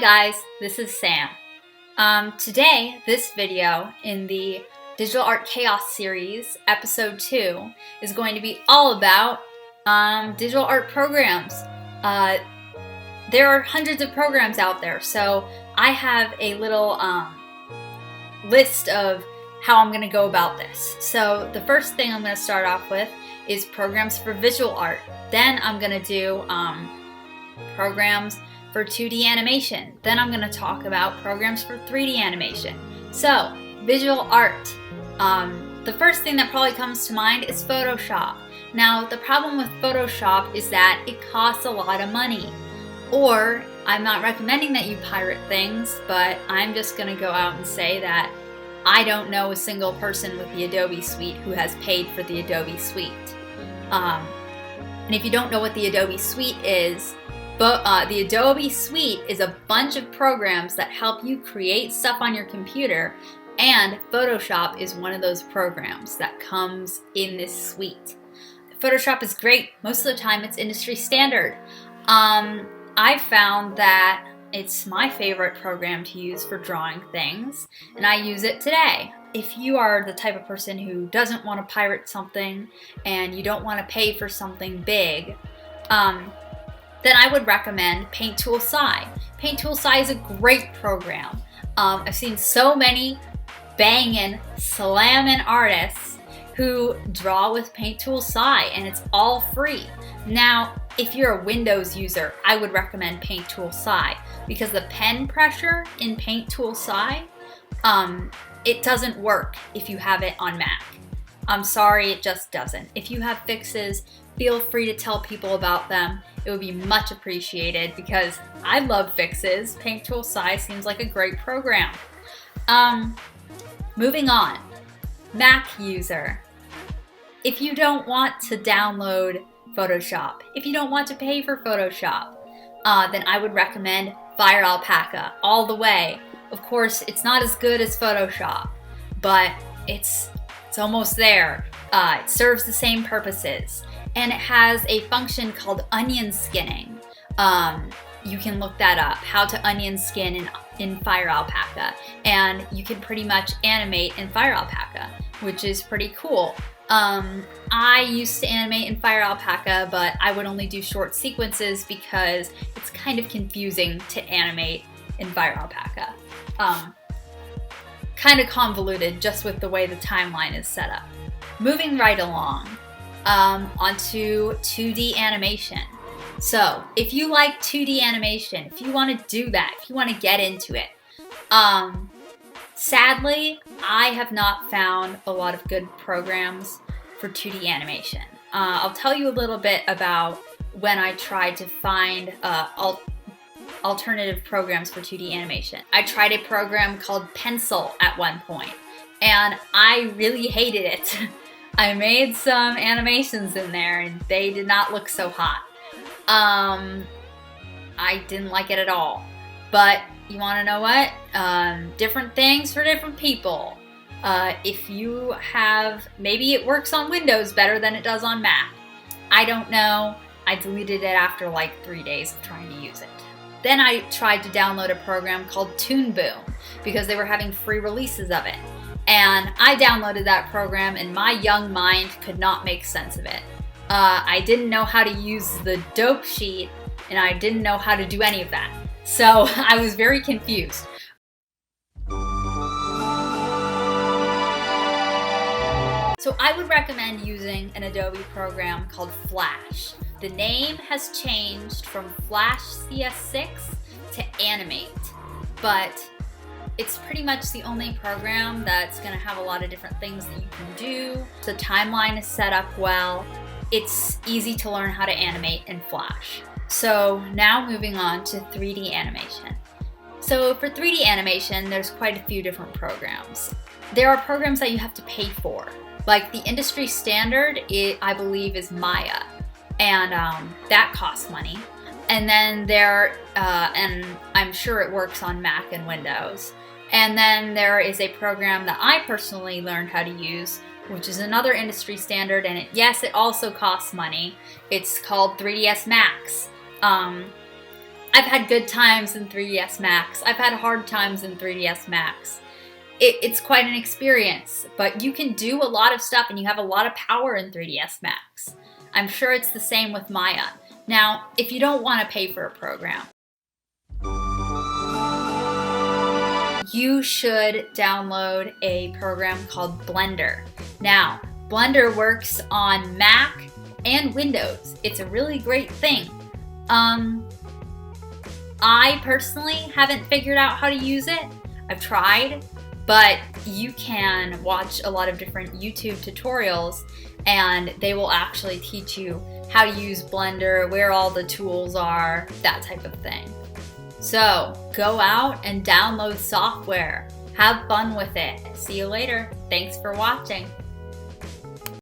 guys, this is Sam. Today, this video in the Digital Art Chaos series, episode 2, is going to be all about digital art programs. There are hundreds of programs out there, so I have a little list of how I'm going to go about this. So the first thing I'm going to start off with is programs for visual art. Then I'm going to do programs for 2D animation. Then I'm going to talk about programs for 3D animation. So, visual art. The first thing that probably comes to mind is Photoshop. Now, the problem with Photoshop is that it costs a lot of money. Or, I'm not recommending that you pirate things, but I'm just going to go out and say that I don't know a single person with the Adobe Suite who has paid for the Adobe Suite. And if you don't know what the Adobe Suite is, the Adobe Suite is a bunch of programs that help you create stuff on your computer, and Photoshop is one of those programs that comes in this suite. Photoshop is great. Most of the time it's industry standard. I found that it's my favorite program to use for drawing things, and I use it today. If you are the type of person who doesn't want to pirate something and you don't want to pay for something big, then I would recommend Paint Tool SAI. Paint Tool SAI is a great program. I've seen so many banging, slamming artists who draw with Paint Tool SAI, and it's all free. Now, if you're a Windows user, I would recommend Paint Tool SAI because the pen pressure in Paint Tool SAI, it doesn't work if you have it on Mac. I'm sorry, it just doesn't. If you have fixes, feel free to tell people about them. It would be much appreciated because I love fixes. Paint Tool SAI seems like a great program. Moving on, Mac user. If you don't want to download Photoshop, if you don't want to pay for Photoshop, then I would recommend FireAlpaca all the way. Of course, it's not as good as Photoshop, but it's almost there. It serves the same purposes. And it has a function called onion skinning. You can look that up, how to onion skin in FireAlpaca. And you can pretty much animate in FireAlpaca, which is pretty cool. I used to animate in FireAlpaca, but I would only do short sequences because it's kind of confusing to animate in FireAlpaca. Kind of convoluted just with the way the timeline is set up. Moving right along, onto 2D animation. So, if you like 2D animation, if you want to do that, if you want to get into it, sadly, I have not found a lot of good programs for 2D animation. I'll tell you a little bit about when I tried to find alternative programs for 2D animation. I tried a program called Pencil at one point, and I really hated it. I made some animations in there, and they did not look so hot. I didn't like it at all. But you want to know what? Different things for different people. If you have, maybe it works on Windows better than it does on Mac. I don't know. I deleted it after like 3 days of trying to use it. Then I tried to download a program called Toon Boom because they were having free releases of it. And I downloaded that program and my young mind could not make sense of it. I didn't know how to use the dope sheet and I didn't know how to do any of that. So I was very confused. So I would recommend using an Adobe program called Flash. The name has changed from Flash CS6 to Animate, but it's pretty much the only program that's going to have a lot of different things that you can do. The timeline is set up well. It's easy to learn how to animate in Flash. So now moving on to 3D animation. So for 3D animation, there's quite a few different programs. There are programs that you have to pay for. Like the industry standard, I believe, is Maya, and that costs money. And then and I'm sure it works on Mac and Windows. And then there is a program that I personally learned how to use, which is another industry standard, and yes, it also costs money. It's called 3ds Max. I've had good times in 3ds Max. I've had hard times in 3ds Max. It's quite an experience, but you can do a lot of stuff and you have a lot of power in 3ds Max. I'm sure it's the same with Maya. Now, if you don't want to pay for a program, you should download a program called Blender. Now, Blender works on Mac and Windows. It's a really great thing. I personally haven't figured out how to use it. I've tried, but you can watch a lot of different YouTube tutorials and they will actually teach you how to use Blender, where all the tools are, that type of thing. So go out and download software. Have fun with it. See you later. Thanks for watching.